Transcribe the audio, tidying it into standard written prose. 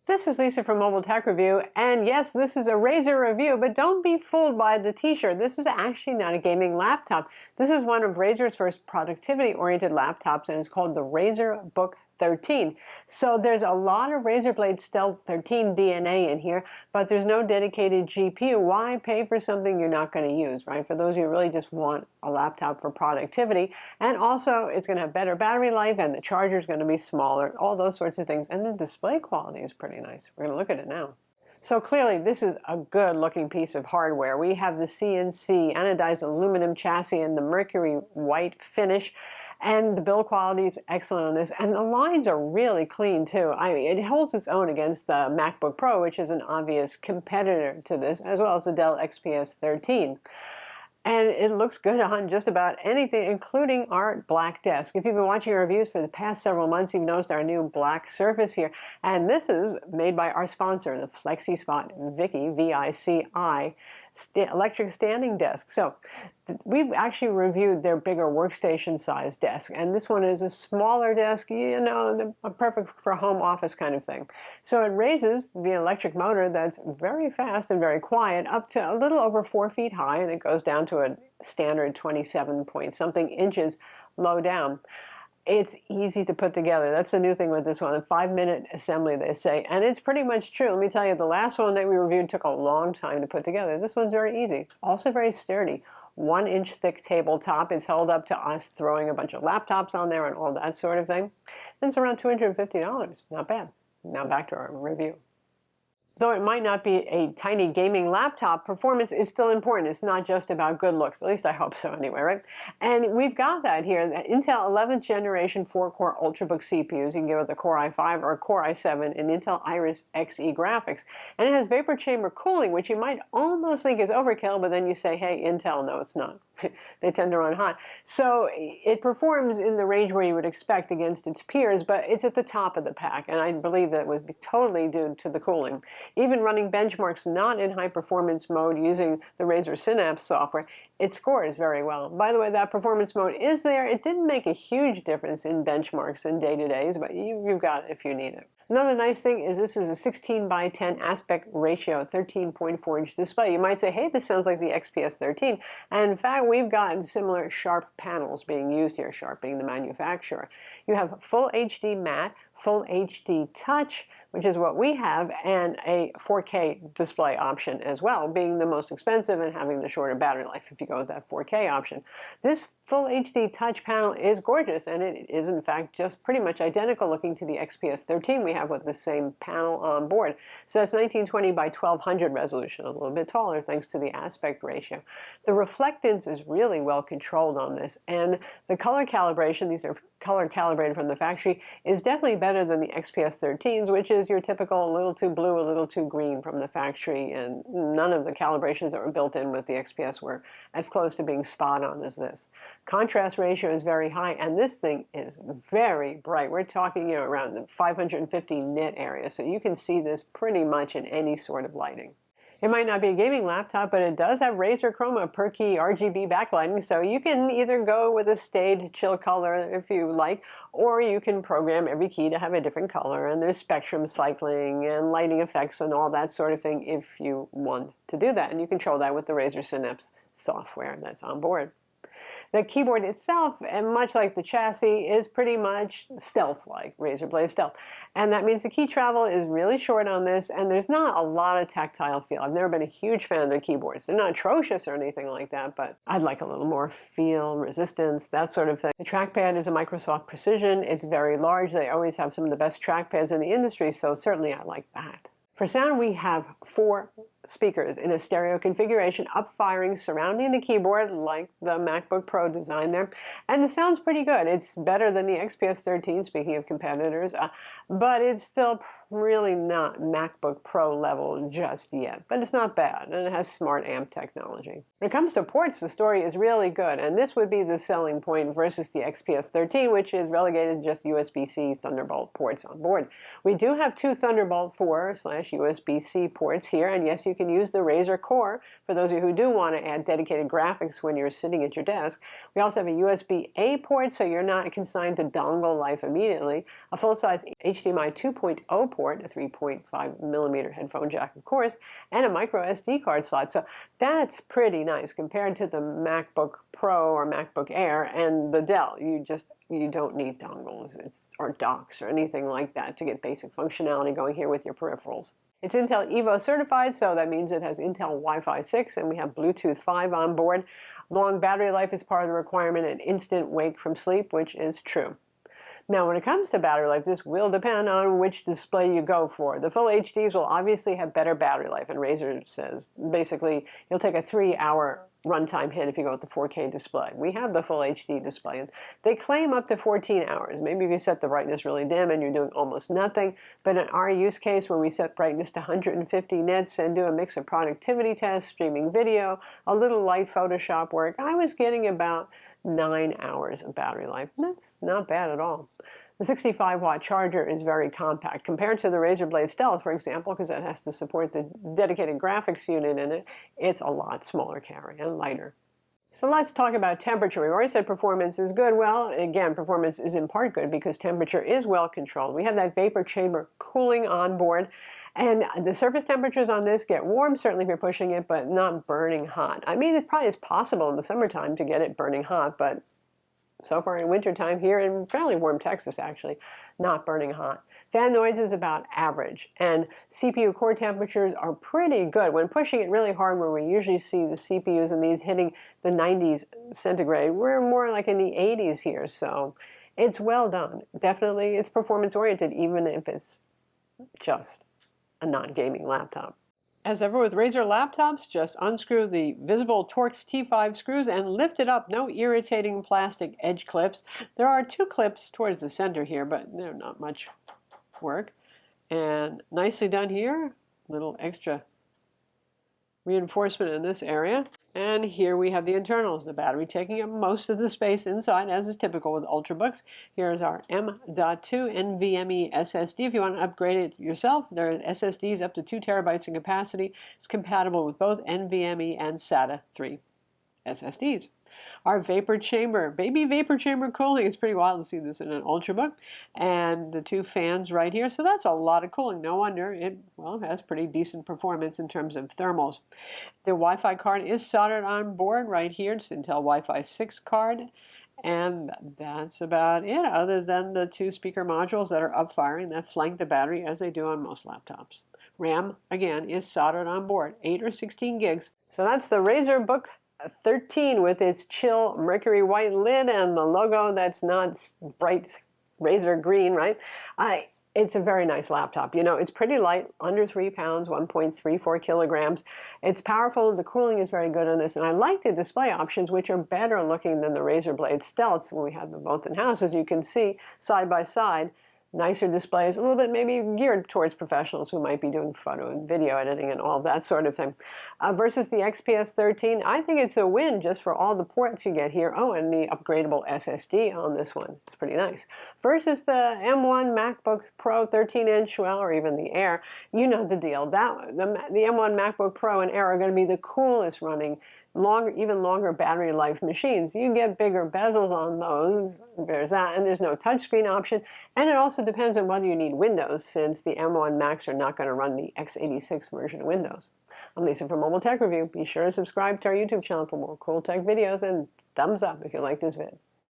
This is Lisa from Mobile Tech Review, and yes, this is a Razer review, but don't be fooled by the t-shirt. This is actually not a gaming laptop. This is one of Razer's first productivity-oriented laptops, and it's called the Razer Book 13. So there's a lot of Razer Blade Stealth 13 DNA in here, but there's no dedicated GPU. Why pay for something you're not going to use, right? For those of you who really just want a laptop for productivity. And also, it's going to have better battery life, and the charger is going to be smaller, all those sorts of things. And the display quality is pretty nice. We're going to look at it now. So clearly, this is a good-looking piece of hardware. We have the CNC anodized aluminum chassis and the mercury white finish, and the build quality is excellent on this, and the lines are really clean too. I mean, it holds its own against the MacBook Pro, which is an obvious competitor to this, as well as the Dell XPS 13. And it looks good on just about anything, including our black desk. If you've been watching our reviews for the past several months, you've noticed our new black surface here. And this is made by our sponsor, the Flexispot Vici, V-I-C-I, electric standing desk. So we've actually reviewed their bigger workstation size desk. And this one is a smaller desk, you know, perfect for a home office kind of thing. So it raises the electric motor that's very fast and very quiet up to a little over 4 feet high, and it goes down to a standard 27 point something inches low down. It's easy to put together. That's the new thing with this one, a 5-minute assembly, they say. And it's pretty much true. Let me tell you, the last one that we reviewed took a long time to put together. This one's very easy. It's also very sturdy. 1-inch thick tabletop. It's held up to us throwing a bunch of laptops on there and all that sort of thing. And it's around $250. Not bad. Now back to our review. Though it might not be a tiny gaming laptop, performance is still important. It's not just about good looks. At least I hope so anyway, right? And we've got that here. The Intel 11th generation 4-core Ultrabook CPUs. You can get with a Core i5 or a Core i7 and Intel Iris Xe graphics. And it has vapor chamber cooling, which you might almost think is overkill, but then you say, hey, Intel, no, it's not. They tend to run hot. So it performs in the range where you would expect against its peers, but it's at the top of the pack. And I believe that was totally due to the cooling. Even running benchmarks not in high performance mode using the Razer Synapse software, it scores very well. By the way, that performance mode is there. It didn't make a huge difference in benchmarks and day-to-days, but you've got it if you need it. Another nice thing is this is a 16 by 10 aspect ratio, 13.4-inch display. You might say, hey, this sounds like the XPS 13. And in fact, we've got similar Sharp panels being used here, Sharp being the manufacturer. You have full HD matte, full HD touch, which is what we have, and a 4K display option as well, being the most expensive and having the shorter battery life if you go with that 4K option. This full HD touch panel is gorgeous, and it is in fact just pretty much identical looking to the XPS 13 we have with the same panel on board. So that's 1920 by 1200 resolution, a little bit taller thanks to the aspect ratio. The reflectance is really well controlled on this, and the color calibration, these are color calibrated from the factory, is definitely better than the XPS 13s, which is your typical a little too blue, a little too green from the factory, and none of the calibrations that were built in with the XPS were as close to being spot on as this. Contrast ratio is very high, and this thing is very bright. We're talking, you know, around the 550 nit area, so you can see this pretty much in any sort of lighting. It might not be a gaming laptop, but it does have Razer Chroma per key RGB backlighting, so you can either go with a staid chill color if you like, or you can program every key to have a different color, and there's spectrum cycling and lighting effects and all that sort of thing if you want to do that, and you control that with the Razer Synapse software that's on board. The keyboard itself, and much like the chassis, is pretty much stealth-like, Razer Blade Stealth. And that means the key travel is really short on this, and there's not a lot of tactile feel. I've never been a huge fan of their keyboards. They're not atrocious or anything like that, but I'd like a little more feel, resistance, that sort of thing. The trackpad is a Microsoft Precision. It's very large. They always have some of the best trackpads in the industry, so certainly I like that. For sound, we have 4 speakers in a stereo configuration, up-firing, surrounding the keyboard like the MacBook Pro design there. And the sound's pretty good. It's better than the XPS 13, speaking of competitors, but it's still really not MacBook Pro level just yet, but it's not bad, and it has smart amp technology. When it comes to ports, the story is really good, and this would be the selling point versus the XPS 13, which is relegated to just USB-C Thunderbolt ports on board. We do have two Thunderbolt 4/USB-C ports here, and yes, you can use the Razer Core for those of you who do want to add dedicated graphics when you're sitting at your desk. We also have a USB-A port, so you're not consigned to dongle life immediately, a full-size HDMI 2.0 port, a 3.5 millimeter headphone jack, of course, and a micro SD card slot. So that's pretty nice compared to the MacBook Pro or MacBook Air and the Dell. You don't need dongles or docks or anything like that to get basic functionality going here with your peripherals. It's Intel Evo certified, so that means it has Intel Wi-Fi 6, and we have Bluetooth 5 on board. Long battery life is part of the requirement, and instant wake from sleep, which is true. Now, when it comes to battery life, this will depend on which display you go for. The full HDs will obviously have better battery life, and Razer says basically you'll take a 3-hour runtime hit if you go with the 4K display. We have the full HD display, and they claim up to 14 hours. Maybe if you set the brightness really dim and you're doing almost nothing, but in our use case, when we set brightness to 150 nits and do a mix of productivity tests, streaming video, a little light Photoshop work, I was getting about 9 hours of battery life. That's not bad at all. The 65-watt charger is very compact compared to the Razer Blade Stealth, for example, because it has to support the dedicated graphics unit in it. It's a lot smaller carry and lighter. So let's talk about temperature. We already said performance is good. Well, again, performance is in part good because temperature is well controlled. We have that vapor chamber cooling on board, and the surface temperatures on this get warm, certainly if you're pushing it, but not burning hot. I mean, it probably is possible in the summertime to get it burning hot, but so far in wintertime here in fairly warm Texas, actually, not burning hot. Fan noise is about average, and CPU core temperatures are pretty good. When pushing it really hard, where we usually see the CPUs in these hitting the 90s centigrade, we're more like in the 80s here, so it's well done. Definitely it's performance oriented, even if it's just a non-gaming laptop. As ever with Razer laptops, just unscrew the visible Torx T5 screws and lift it up. No irritating plastic edge clips. There are two clips towards the center here, but they're not much work. And nicely done here. Little extra reinforcement in this area. And here we have the internals, the battery taking up most of the space inside, as is typical with Ultrabooks. Here's our M.2 NVMe SSD. If you want to upgrade it yourself, there are SSDs up to 2 terabytes in capacity. It's compatible with both NVMe and SATA 3 SSDs. Our vapor chamber, baby vapor chamber cooling. It's pretty wild to see this in an Ultrabook. And the two fans right here. So that's a lot of cooling. No wonder it, well, has pretty decent performance in terms of thermals. The Wi-Fi card is soldered on board right here. It's Intel Wi-Fi 6 card. And that's about it, other than the two speaker modules that are up-firing that flank the battery as they do on most laptops. RAM, again, is soldered on board, 8 or 16 gigs. So that's the Razer Book 13 with its chill mercury white lid and the logo that's not bright Razer green, right? It's a very nice laptop. You know, it's pretty light, under 3 pounds, 1.34 kilograms. It's powerful. The cooling is very good on this. And I like the display options, which are better looking than the Razer Blade Stealths when we have them both in-house. As you can see, side by side, nicer displays, a little bit maybe geared towards professionals who might be doing photo and video editing and all that sort of thing. Versus the XPS 13, I think it's a win just for all the ports you get here. Oh, and the upgradable SSD on this one. It's pretty nice. Versus the M1 MacBook Pro 13-inch, well, or even the Air, you know the deal. The M1 MacBook Pro and Air are going to be the coolest running even longer battery life machines. You get bigger bezels on those, there's that, and there's no touchscreen option. And it also depends on whether you need Windows, since the M1 Macs are not going to run the x86 version of Windows. I'm Lisa from Mobile Tech Review. Be sure to subscribe to our YouTube channel for more cool tech videos, and thumbs up if you like this vid.